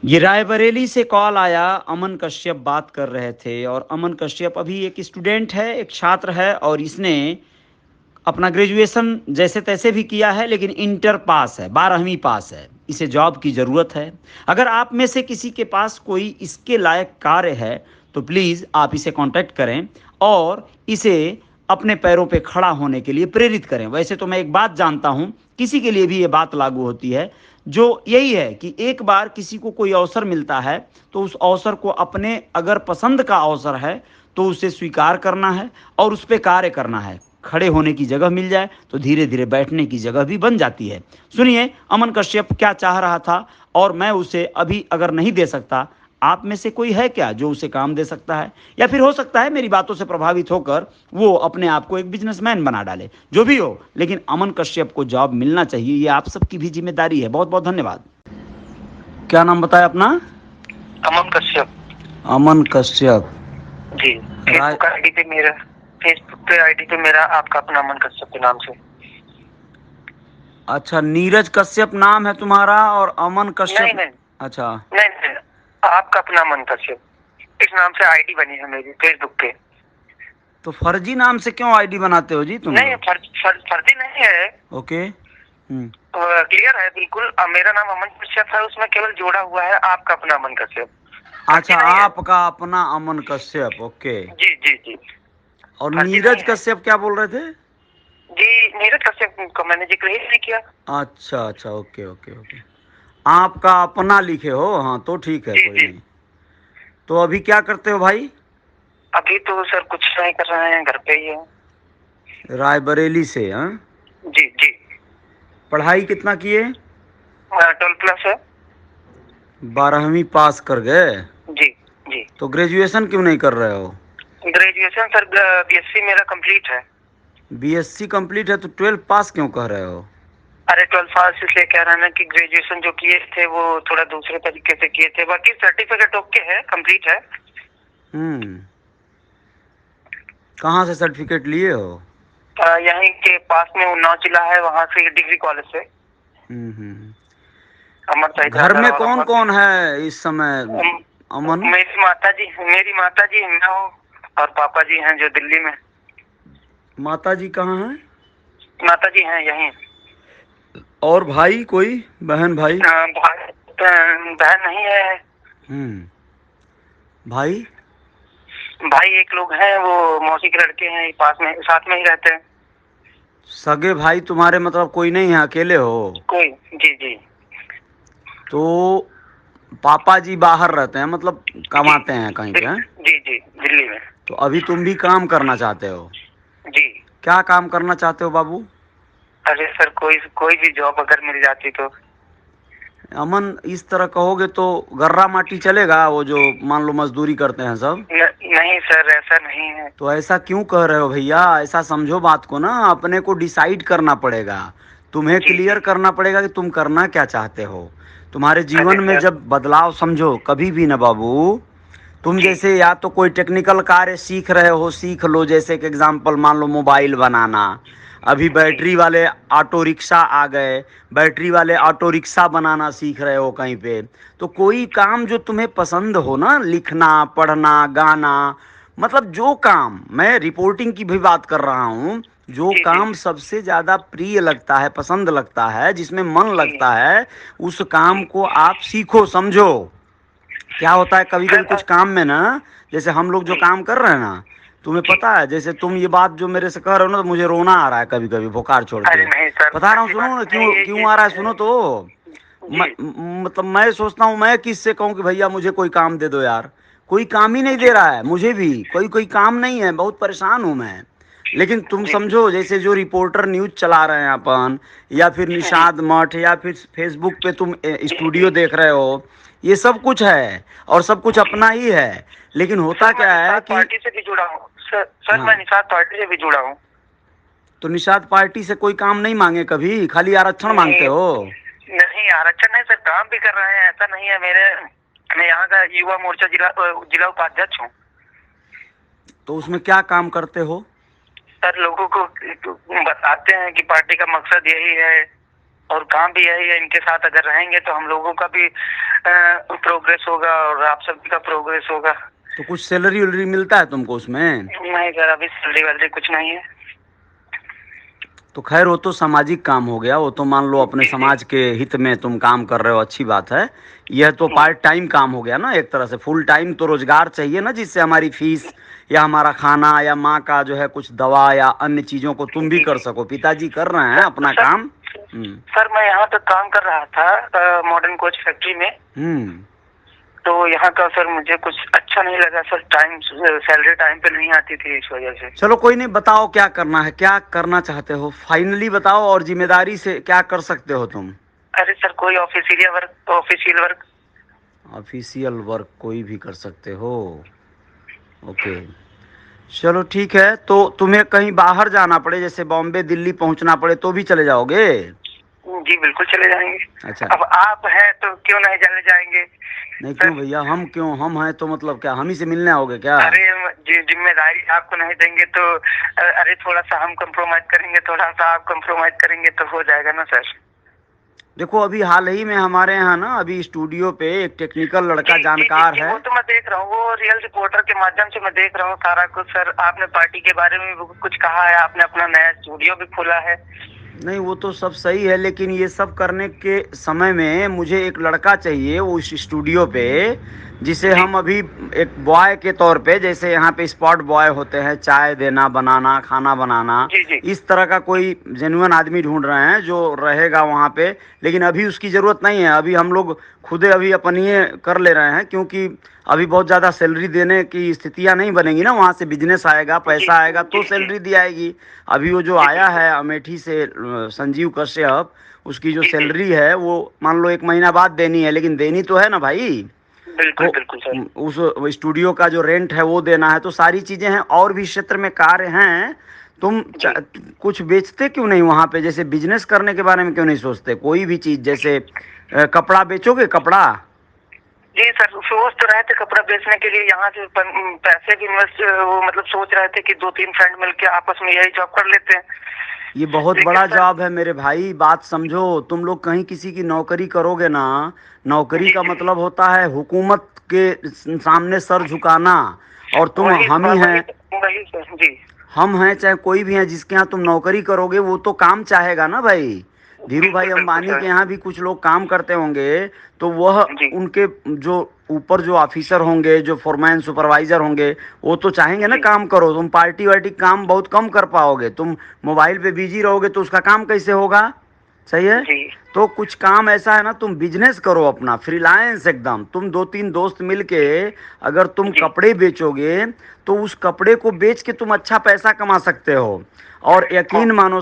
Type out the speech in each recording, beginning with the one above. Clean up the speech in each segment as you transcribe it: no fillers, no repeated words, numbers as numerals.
ये रायबरेली से कॉल आया। अमन कश्यप बात कर रहे थे और अमन कश्यप अभी एक स्टूडेंट है, एक छात्र है और इसने अपना ग्रेजुएशन जैसे तैसे भी किया है, लेकिन इंटर पास है, 12वीं पास है। इसे जॉब की ज़रूरत है। अगर आप में से किसी के पास कोई इसके लायक कार्य है तो प्लीज़ आप इसे कांटेक्ट करें और इसे अपने पैरों पे खड़ा होने के लिए प्रेरित करें। वैसे तो मैं एक बात जानता हूँ, किसी के लिए भी ये बात लागू होती है, जो यही है कि एक बार किसी को कोई अवसर मिलता है तो उस अवसर को अपने अगर पसंद का अवसर है तो उसे स्वीकार करना है और उस पर कार्य करना है। खड़े होने की जगह मिल जाए तो धीरे धीरे बैठने की जगह भी बन जाती है। सुनिए अमन कश्यप क्या चाह रहा था और मैं उसे अभी अगर नहीं दे सकता, आप में से कोई है क्या जो उसे काम दे सकता है? या फिर हो सकता है मेरी बातों से प्रभावित होकर वो अपने आप को एक बिजनेसमैन बना डाले। जो भी हो, लेकिन अमन कश्यप को जॉब मिलना चाहिए, ये आप सबकी भी जिम्मेदारी है। बहुत बहुत धन्यवाद। क्या नाम बताया अपना? अमन कश्यप। अमन कश्यप जी। फेसबुक आईडी पे मेरा, फेसबुक पे आईडी पे मेरा आपका अपना अमन कश्यप के नाम से। अच्छा, नीरज कश्यप नाम है तुम्हारा और अमन कश्यप? नहीं नहीं। अच्छा नहीं नहीं, आपका अपना अमन कश्यप, इस नाम से आईडी बनी है मेरी फेसबुक पे। तो फर्जी नाम से क्यों आईडी बनाते हो जी तुम? नहीं, फर्जी नहीं है। ओके। क्लियर है बिल्कुल। मेरा नाम अमन कश्यप है, उसमें केवल जोड़ा हुआ है आपका अपना अमन कश्यप। अच्छा, आपका अपना अमन कश्यप। ओके जी जी जी। और नीरज कश्यप क्या बोल रहे थे? जी, नीरज कश्यप को मैंने जिक्र ही नहीं किया। अच्छा अच्छा, ओके ओके ओके। आपका अपना लिखे हो, हाँ तो ठीक है, कोई नहीं। तो अभी क्या करते हो भाई? अभी तो सर कुछ नहीं कर रहे हैं, घर पे ही है। रायबरेली से? हाँ जी जी। पढ़ाई कितना किए? 12+ है। 12वीं पास कर गए? जी जी। तो ग्रेजुएशन क्यों नहीं कर रहे हो? ग्रेजुएशन सर बीएससी मेरा कंप्लीट है। बीएससी कंप्लीट है तो 12 पास क्यों कह रहे हो? अरे 12 पास इसलिए कह रहे हैं कि ग्रेजुएशन जो किए थे वो थोड़ा दूसरे तरीके से किए थे, बाकी सर्टिफिकेट ओके है, कंप्लीट है। कहाँ से सर्टिफिकेट लिए हो? यहीं के पास में उन्नाव जिला है, वहाँ से डिग्री कॉलेज से। अमर घर में कौन कौन है इस समय अमन? मेरी माता जी मैं हूँ और पापा जी हैं जो दिल्ली में। माता जी कहाँ हैं? माता जी हैं यहीं। और भाई कोई बहन भाई? बहन नहीं है। भाई? भाई एक लोग हैं, वो मौसी के लड़के हैं, पास में साथ में ही रहते हैं। सगे भाई तुम्हारे मतलब कोई नहीं है, अकेले हो? कोई, जी जी। तो पापा जी बाहर रहते हैं, मतलब कमाते हैं कहीं पे? जी जी, दिल्ली में। तो अभी तुम भी काम करना चाहते हो? जी। क्या काम करना चाहते हो बाबू? अरे सर कोई भी जॉब अगर मिल जाती तो। अमन इस तरह कहोगे तो गर्रा माटी चलेगा, वो जो मान लो मजदूरी करते हैं सब? नहीं सर, ऐसा नहीं है। तो ऐसा क्यों कह रहे हो भैया? ऐसा समझो बात को ना, अपने को डिसाइड करना पड़ेगा, तुम्हें क्लियर करना पड़ेगा कि तुम करना क्या चाहते हो। तुम्हारे जीवन में जब बदलाव समझो कभी भी ना बाबू, तुम जैसे या तो कोई टेक्निकल कार्य सीख रहे हो, सीख लो। जैसे कि एग्जांपल मान लो मोबाइल बनाना, अभी बैटरी वाले ऑटो रिक्शा आ गए, बैटरी वाले ऑटो रिक्शा बनाना सीख रहे हो कहीं पे। तो कोई काम जो तुम्हें पसंद हो ना, लिखना, पढ़ना, गाना, मतलब जो काम, मैं रिपोर्टिंग की भी बात कर रहा हूँ, जो काम सबसे ज़्यादा प्रिय लगता है, पसंद लगता है, जिसमें मन लगता है, उस काम को आप सीखो, समझो। क्या होता है कभी कभी कुछ काम में ना, जैसे हम लोग जो काम कर रहे हैं ना, तुम्हें पता है, जैसे तुम ये बात जो मेरे से कह रहे हो ना, तो मुझे रोना आ रहा है कभी कभी बुखार छोड़ के। बता रहा हूँ, सुनो ना क्यों क्यों आ रहा है, सुनो तो। मतलब मैं सोचता हूँ मैं किससे कहूँ कि भैया मुझे कोई काम दे दो यार। कोई काम ही नहीं दे रहा है मुझे भी, कोई काम नहीं है, बहुत परेशान हूँ मैं। लेकिन तुम समझो, जैसे जो रिपोर्टर न्यूज चला रहे हैं अपन, या फिर निषाद मठ, या फिर फेसबुक पे तुम स्टूडियो देख रहे हो, ये सब कुछ है और सब कुछ अपना ही है। लेकिन होता क्या है कि पार्टी से भी जुड़ा हूँ सर, मैं निषाद पार्टी से भी जुड़ा हूँ। तो निषाद पार्टी से कोई काम नहीं मांगे कभी, खाली आरक्षण मांगते हो? नहीं, आरक्षण नहीं सर, काम भी कर रहे हैं, ऐसा नहीं है। मैं यहाँ का युवा मोर्चा जिला उपाध्यक्ष हूँ। तो उसमें क्या काम करते हो? सर लोगों को बताते हैं कि पार्टी का मकसद यही है और काम भी यही है, इनके साथ अगर रहेंगे तो हम लोगों का भी प्रोग्रेस होगा और आप सभी का प्रोग्रेस होगा। तो कुछ सैलरी वैलरी मिलता है तुमको उसमें? नहीं सर, अभी सैलरी वैलरी कुछ नहीं है। तो खैर वो तो सामाजिक काम हो गया, वो तो मान लो अपने जी जी समाज के हित में तुम काम कर रहे हो, अच्छी बात है। यह तो पार्ट टाइम काम हो गया ना एक तरह से। फुल टाइम तो रोजगार चाहिए ना, जिससे हमारी फीस या हमारा खाना या माँ का जो है कुछ दवा या अन्य चीजों को तुम भी जी कर जी। सको। पिताजी कर रहे हैं सर अपना सर काम। सर मैं यहाँ पे काम कर रहा था मॉडर्न कोच फैक्ट्री में। हम्म। तो यहाँ का सर मुझे कुछ अच्छा नहीं लगा सर, टाइम सैलरी टाइम पे नहीं आती थी, इस वजह से। चलो कोई नहीं, बताओ क्या करना है, क्या करना चाहते हो, फाइनली बताओ, और जिम्मेदारी से क्या कर सकते हो तुम? अरे सर कोई ऑफिशियल वर्क। ऑफिशियल वर्क कोई भी कर सकते हो? ओके, चलो ठीक है। तो तुम्हें कहीं बाहर जाना पड़े, जैसे बॉम्बे दिल्ली पहुंचना पड़े, तो भी चले जाओगे? जी बिल्कुल चले जाएंगे। अच्छा। अब आप हैं तो क्यों नहीं चले जाएंगे नहीं सर? क्यों भैया, हम क्यों, हम हैं तो मतलब क्या हम ही से मिलने आओगे क्या? अरे जिम्मेदारी आपको नहीं देंगे तो अरे थोड़ा सा हम कंप्रोमाइज करेंगे, थोड़ा सा आप कंप्रोमाइज करेंगे तो हो जाएगा ना सर। देखो अभी हाल ही में हमारे यहाँ ना, अभी स्टूडियो पे एक टेक्निकल लड़का जी जानकार जी, है। वो तो मैं देख रहा हूँ, वो रियल रिपोर्टर के माध्यम से मैं देख रहा हूँ सारा कुछ। सर आपने पार्टी के बारे में भी कुछ कहा है, आपने अपना नया स्टूडियो भी खोला है। नहीं वो तो सब सही है, लेकिन ये सब करने के समय में मुझे एक लड़का चाहिए उस स्टूडियो पे, जिसे जी हम अभी एक बॉय के तौर पे, जैसे यहाँ पे स्पॉट बॉय होते हैं, चाय देना, बनाना, खाना बनाना, जी जी इस तरह का कोई जेन्युइन आदमी ढूंढ रहे हैं जो रहेगा वहाँ पे। लेकिन अभी उसकी ज़रूरत नहीं है, अभी हम लोग खुदे अभी अपनी कर ले रहे हैं, क्योंकि अभी बहुत ज़्यादा सैलरी देने की स्थितियाँ नहीं बनेंगी ना। वहाँ से बिजनेस आएगा, जी पैसा आएगा तो जी जी सैलरी दी आएगी। अभी वो जो जी आया बिल्कुल। है अमेठी से संजीव कश्यप, उसकी जो जी जी सैलरी है वो मान लो 1 महीना बाद देनी है, लेकिन देनी तो है ना भाई। बिल्कुल तो बिल्कुल सर। उस स्टूडियो का जो रेंट है वो देना है, तो सारी चीजें हैं, और भी क्षेत्र में कार्य हैं। तुम जी कुछ बेचते क्यों नहीं वहां पे? जैसे बिजनेस करने के बारे में क्यों नहीं सोचते? कोई भी चीज, जैसे कपड़ा बेचोगे, कपड़ा? जी सर, सोच तो रहे थे कपड़ा बेचने के लिए, यहाँ से पैसे भी इन्वेस्ट, वो मतलब सोच रहे थे कि 2-3 फ्रेंड मिलके आपस में यही जॉब कर लेते हैं। ये बहुत लेकिन बड़ा सर जॉब है मेरे भाई, बात समझो। तुम लोग कहीं किसी की नौकरी करोगे ना, नौकरी जी का जी मतलब होता है हुकूमत के सामने सर झुकाना। और तुम वही हम ही वही हैं, वही सर जी। हम हैं चाहे कोई भी है, जिसके यहाँ तुम नौकरी करोगे वो तो काम चाहेगा ना भाई। धीरू भाई बिल्कुल बिल्कुल अंबानी सर। के यहाँ भी कुछ लोग काम करते होंगे, तो वह जी उनके जो ऊपर जो ऑफिसर होंगे, जो फोरमैन सुपरवाइजर होंगे, वो तो चाहेंगे ना जी काम करो। तुम पार्टी वार्टी काम बहुत कम कर पाओगे, तुम मोबाइल पे बिजी रहोगे तो उसका काम कैसे होगा? सही है। जी तो कुछ काम ऐसा है ना, तुम बिजनेस करो अपना, फ्रीलांस एकदम। तुम 2-3 दोस्त मिलके अगर तुम जी कपड़े बेचोगे, तो उस कपड़े को बेच के तुम अच्छा पैसा कमा सकते हो। और यकीन मानो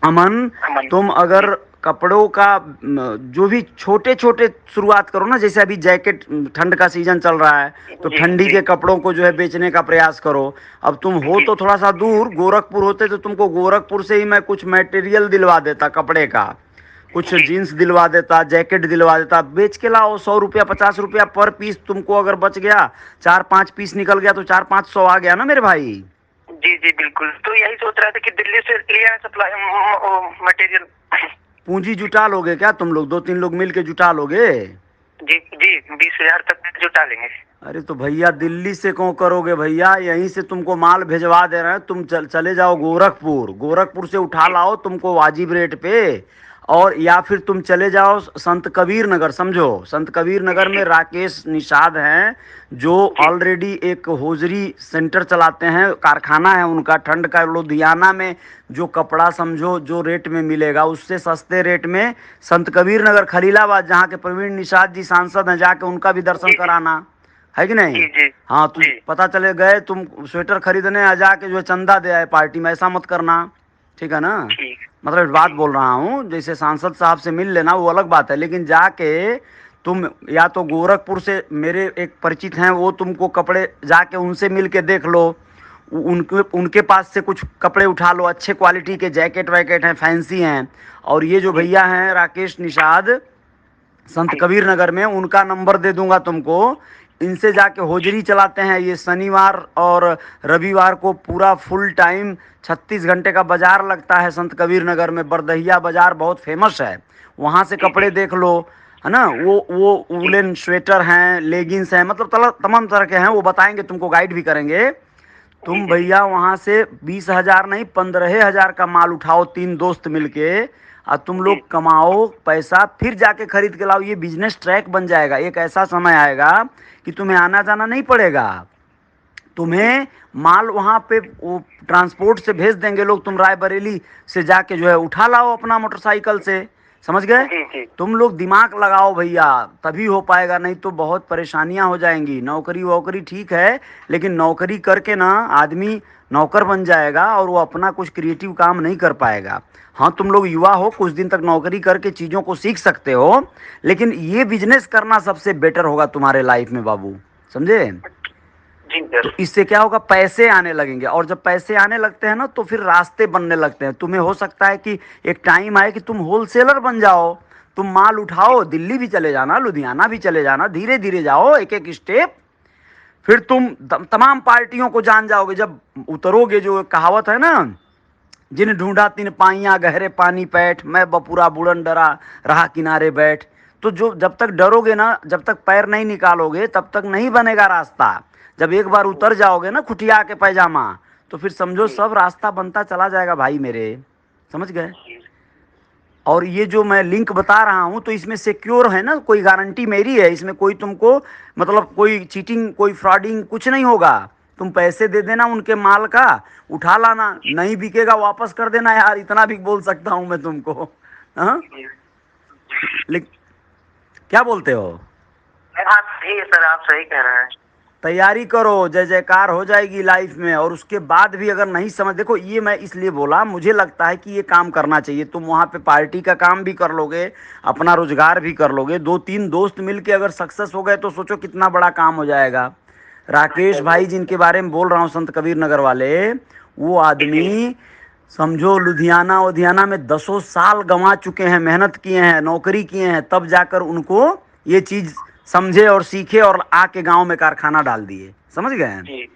अमन, अमन तुम जी अगर कपड़ों का जो भी छोटे छोटे शुरुआत करो ना, जैसे अभी जैकेट, ठंड का सीजन चल रहा है, तो जी ठंडी जी के कपड़ों को जो है बेचने का प्रयास करो। अब तुम हो जी तो थोड़ा सा दूर, गोरखपुर होते तो तुमको गोरखपुर से ही मैं कुछ मटेरियल दिलवा देता कपड़े का, कुछ जी जीन्स दिलवा देता, जैकेट दिलवा देता, बेच के लाओ। 100 रुपया 50 रुपया पर पीस तुमको अगर बच गया, 4-5 पीस निकल गया तो 400-500 आ गया ना मेरे भाई। जी जी बिल्कुल। तो यही सोच रहे थे कि दिल्ली से लिया सप्लाई मटेरियल। पूंजी जुटा लोगे क्या तुम लोग? 2-3 लोग मिल के जुटा लोगे? जी जी 20,000 तक जुटा लेंगे। अरे तो भैया दिल्ली से क्यों करोगे भैया, यहीं से तुमको माल भिजवा दे रहे हैं। तुम चले जाओ गोरखपुर, गोरखपुर से उठा जी लाओ तुमको वाजिब रेट पे। और या फिर तुम चले जाओ संत कबीर नगर, समझो संत कबीर नगर में जी राकेश निषाद हैं, जो जी ऑलरेडी एक होजरी सेंटर चलाते हैं, कारखाना है उनका ठंड का। लुधियाना में जो कपड़ा समझो जो रेट में मिलेगा, उससे सस्ते रेट में संत कबीर नगर खलीलाबाद, जहाँ के प्रवीण निषाद जी सांसद हैं, जाके उनका भी दर्शन जी जी कराना है कि नहीं? जी जी हाँ, तो जी पता चले गए तुम स्वेटर खरीदने, आ जाके जो है चंदा दे आए पार्टी में, ऐसा मत करना, ठीक है ना? ठीक मतलब इस बात ठीक बोल रहा हूँ, जैसे सांसद साहब से मिल लेना वो अलग बात है, लेकिन जाके तुम या तो गोरखपुर से, मेरे एक परिचित हैं वो, तुमको कपड़े जाके उनसे मिल के देख लो, उनके उनके पास से कुछ कपड़े उठा लो, अच्छे क्वालिटी के जैकेट वैकेट हैं, फैंसी हैं। और ये जो जी भैया हैं राकेश निषाद संत जी कबीर नगर में, उनका नंबर दे दूंगा तुमको। इनसे जाके होजरी चलाते हैं। ये शनिवार और रविवार को पूरा फुल टाइम 36 घंटे का बाजार लगता है संत कबीर नगर में। बरदहिया बाजार बहुत फेमस है, वहाँ से कपड़े देख लो, है ना। वो वुलन स्वेटर हैं, लेगिंग्स हैं, मतलब तमाम तरह के हैं, वो बताएंगे तुमको, गाइड भी करेंगे। तुम भैया वहाँ से 20,000 नहीं 15,000 का माल उठाओ, 3 दोस्त मिलके, और तुम लोग कमाओ पैसा, फिर जाके खरीद के लाओ। ये बिजनेस ट्रैक बन जाएगा। एक ऐसा समय आएगा कि तुम्हें आना जाना नहीं पड़ेगा। तुम्हें माल वहाँ पे वो ट्रांसपोर्ट से भेज देंगे लोग, तुम रायबरेली से जाके जो है उठा लाओ अपना मोटरसाइकिल से। समझ गए? तुम लोग दिमाग लगाओ भैया, तभी हो पाएगा, नहीं तो बहुत परेशानियां हो जाएंगी। नौकरी वोकरी ठीक है, लेकिन नौकरी करके ना आदमी नौकर बन जाएगा और वो अपना कुछ क्रिएटिव काम नहीं कर पाएगा। हाँ, तुम लोग युवा हो, कुछ दिन तक नौकरी करके चीज़ों को सीख सकते हो, लेकिन ये बिजनेस करना सबसे बेटर होगा तुम्हारे लाइफ में बाबू, समझे? तो इससे क्या होगा, पैसे आने लगेंगे, और जब पैसे आने लगते हैं ना तो फिर रास्ते बनने लगते हैं। तुम्हें हो सकता है कि एक टाइम आए कि तुम होलसेलर बन जाओ, तुम माल उठाओ, दिल्ली भी चले जाना, लुधियाना भी चले जाना, धीरे धीरे जाओ, एक एक स्टेप, फिर तुम तमाम पार्टियों को जान जाओगे। जब उतरोगे, जो कहावत है ना, जिन ढूंढा तिन पाइयां गहरे पानी पैठ, मैं बपुरा बुड़न डरा रहा किनारे बैठ। तो जो जब तक डरोगे ना, जब तक पैर नहीं निकालोगे, तब तक नहीं बनेगा रास्ता। जब एक बार उतर जाओगे ना खुटिया के पैजामा, तो फिर समझो सब रास्ता बनता चला जाएगा भाई मेरे, समझ गए? और ये जो मैं लिंक बता रहा हूँ तो इसमें सिक्योर है ना, कोई गारंटी मेरी है, इसमें कोई तुमको मतलब कोई चीटिंग, कोई फ्रॉडिंग कुछ नहीं होगा। तुम पैसे दे देना उनके माल का, उठा लाना, नहीं बिकेगा वापस कर देना यार, इतना भी बोल सकता हूँ मैं तुमको। हाँ, क्या बोलते हो? हाँ सही है सर, आप सही कह रहे हैं। तैयारी करो, जय जयकार हो जाएगी लाइफ में। और उसके बाद भी अगर नहीं समझ, देखो ये मैं इसलिए बोला, मुझे लगता है कि ये काम करना चाहिए। तुम वहाँ पे पार्टी का काम भी कर लोगे, अपना रोजगार भी कर लोगे, 2-3 दोस्त मिलके अगर सक्सेस हो गए तो सोचो कितना बड़ा काम हो जाएगा। राकेश भाई जिनके बारे में बोल रहा हूँ, संत कबीर नगर वाले, वो आदमी समझो लुधियाना वुधियाना में 10 साल गंवा चुके हैं, मेहनत किए हैं, नौकरी किए हैं, तब जाकर उनको ये चीज समझे और सीखे और आके गांव में कारखाना डाल दिए। समझ गए?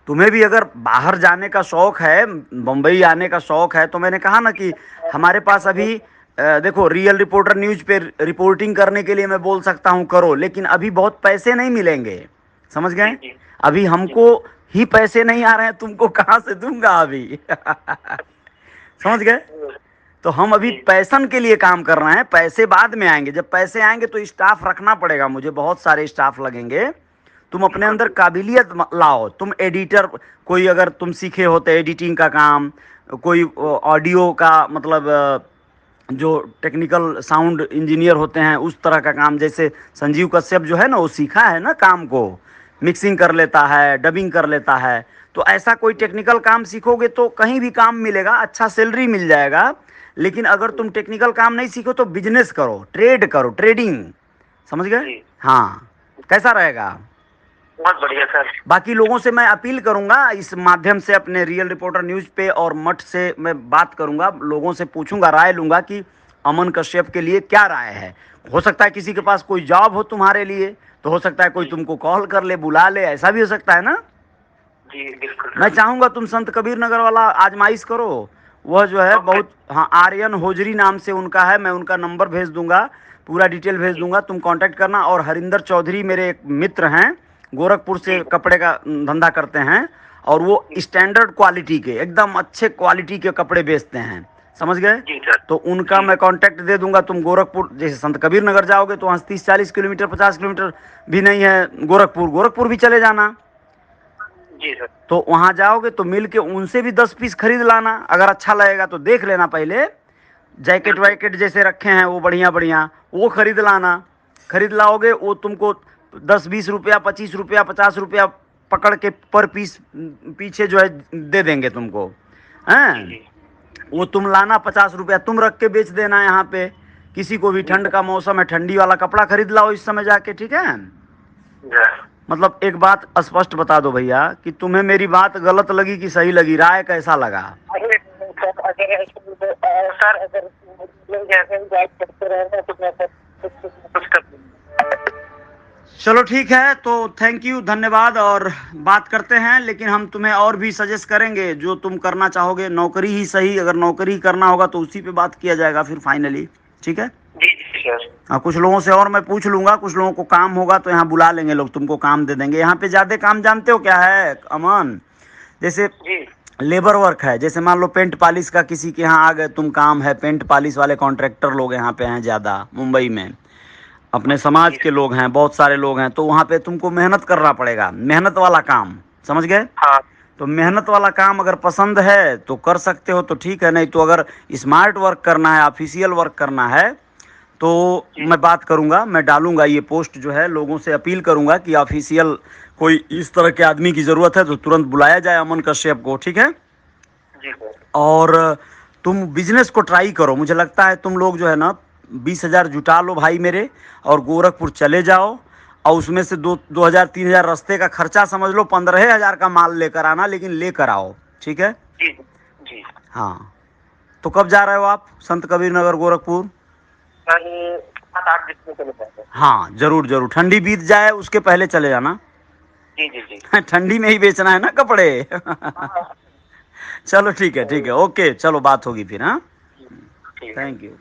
तुम्हें भी अगर बाहर जाने का शौक है, बम्बई आने का शौक है, तो मैंने कहा ना कि हमारे पास अभी देखो, रियल रिपोर्टर न्यूज पे रिपोर्टिंग करने के लिए मैं बोल सकता हूँ करो, लेकिन अभी बहुत पैसे नहीं मिलेंगे। समझ गए? अभी हमको ही पैसे नहीं आ रहे हैं, तुमको कहाँ से दूंगा अभी। समझ गए? तो हम अभी पैशन के लिए काम कर रहे हैं, पैसे बाद में आएंगे। जब पैसे आएंगे तो स्टाफ रखना पड़ेगा मुझे, बहुत सारे स्टाफ लगेंगे। तुम अपने अंदर काबिलियत लाओ। तुम एडिटर, कोई अगर तुम सीखे होते एडिटिंग का काम, कोई ऑडियो का मतलब जो टेक्निकल साउंड इंजीनियर होते हैं उस तरह का काम, जैसे संजीव कश्यप जो है ना, वो सीखा है ना काम को, मिक्सिंग कर लेता है, डबिंग कर लेता है। तो ऐसा कोई टेक्निकल काम सीखोगे तो कहीं भी काम मिलेगा, अच्छा सैलरी मिल जाएगा। लेकिन अगर तुम टेक्निकल काम नहीं सीखो तो बिजनेस करो, ट्रेड करो, ट्रेडिंग। समझ गए? हाँ, कैसा रहेगा? बहुत बढ़िया सर। बाकी लोगों से मैं अपील करूंगा इस माध्यम से, अपने रियल रिपोर्टर न्यूज पे और मठ से मैं बात करूंगा, लोगों से पूछूंगा, राय लूंगा कि अमन कश्यप के लिए क्या राय है। हो सकता है किसी के पास कोई जॉब हो तुम्हारे लिए, तो हो सकता है कोई तुमको कॉल कर ले, बुला ले, ऐसा भी हो सकता है ना। जी बिल्कुल। मैं चाहूंगा तुम संत कबीर नगर वाला आजमाइश करो। वह जो है बहुत, हाँ, आर्यन होजरी नाम से उनका है, मैं उनका नंबर भेज दूंगा, पूरा डिटेल भेज दूंगा, तुम कांटेक्ट करना। और हरिंदर चौधरी मेरे एक मित्र हैं, गोरखपुर से कपड़े का धंधा करते हैं, और वो स्टैंडर्ड क्वालिटी के, एकदम अच्छे क्वालिटी के कपड़े बेचते हैं। समझ गए? तो उनका मैं कांटेक्ट दे दूंगा। तुम गोरखपुर, जैसे संत कबीर नगर जाओगे तो वहाँ 30-40 किलोमीटर, 50 किलोमीटर भी नहीं है गोरखपुर भी चले जाना। जी सर। तो वहाँ जाओगे तो मिल के उनसे भी 10 पीस खरीद लाना, अगर अच्छा लगेगा तो देख लेना पहले। जैकेट वैकेट जैसे रखे हैं वो बढ़िया बढ़िया, वो खरीद लाना। खरीद लाओगे, वो तुमको 10-20 रुपया, 25 रुपया, 50 रुपया पकड़ के पर पीस पीछे जो है दे देंगे तुमको, हैं? वो तुम लाना, 50 रुपया तुम रख के बेच देना यहाँ पे किसी को भी। ठंड का मौसम है, ठंडी वाला कपड़ा खरीद लाओ इस समय जाके, ठीक है? मतलब एक बात स्पष्ट बता दो भैया कि तुम्हें मेरी बात गलत लगी कि सही लगी, राय कैसा लगा? सर अगर लोग ऐसे ही गाइड करते रहे तो मैं कुछ कर चलो ठीक है, तो थैंक यू, धन्यवाद, और बात करते हैं। लेकिन हम तुम्हें और भी सजेस्ट करेंगे जो तुम करना चाहोगे, नौकरी ही सही, अगर नौकरी करना होगा तो उसी पे बात किया जाएगा फिर फाइनली, ठीक है। जी जी सर। हाँ, कुछ लोगों से और मैं पूछ लूंगा, कुछ लोगों को काम होगा तो यहाँ बुला लेंगे लोग, तुमको काम दे देंगे। यहाँ पे ज्यादा काम जानते हो क्या है अमन? जैसे जी लेबर वर्क है, जैसे मान लो पेंट पॉलिश का किसी के यहाँ आ गए तुम, काम है, पेंट पॉलिश वाले कॉन्ट्रैक्टर लोग यहाँ पे हैं ज्यादा मुंबई में, अपने समाज के लोग हैं, बहुत सारे लोग हैं, तो वहाँ पे तुमको मेहनत करना पड़ेगा, मेहनत वाला काम, समझ गए। हाँ तो मेहनत वाला काम अगर पसंद है तो कर सकते हो तो ठीक है, नहीं तो अगर स्मार्ट वर्क करना है, ऑफिशियल वर्क करना है, तो मैं बात करूंगा, मैं डालूंगा ये पोस्ट जो है, लोगों से अपील करूंगा कि ऑफिशियल कोई इस तरह के आदमी की जरूरत है तो तुरंत बुलाया जाए अमन कश्यप को, ठीक है। जी सर। और तुम बिजनेस को ट्राई करो, मुझे लगता है तुम लोग जो है ना 20,000 जुटा लो भाई मेरे, और गोरखपुर चले जाओ, और उसमें से 2,000 3,000 रास्ते का खर्चा समझ लो, 15,000 का माल लेकर आना, लेकिन लेकर आओ, ठीक है। जी जी हाँ, तो कब जा रहे हो आप? संत कबीर नगर गोरखपुर? सर 7-8 दिन में चले जाएंगे। हाँ जरूर जरूर, ठंडी बीत जाए उसके पहले चले जाना। जी जी जी। ठंडी में ही बेचना है ना कपड़े। चलो ठीक है, ठीक है, ओके, चलो बात होगी फिर। हाँ, ठीक है। Thank you.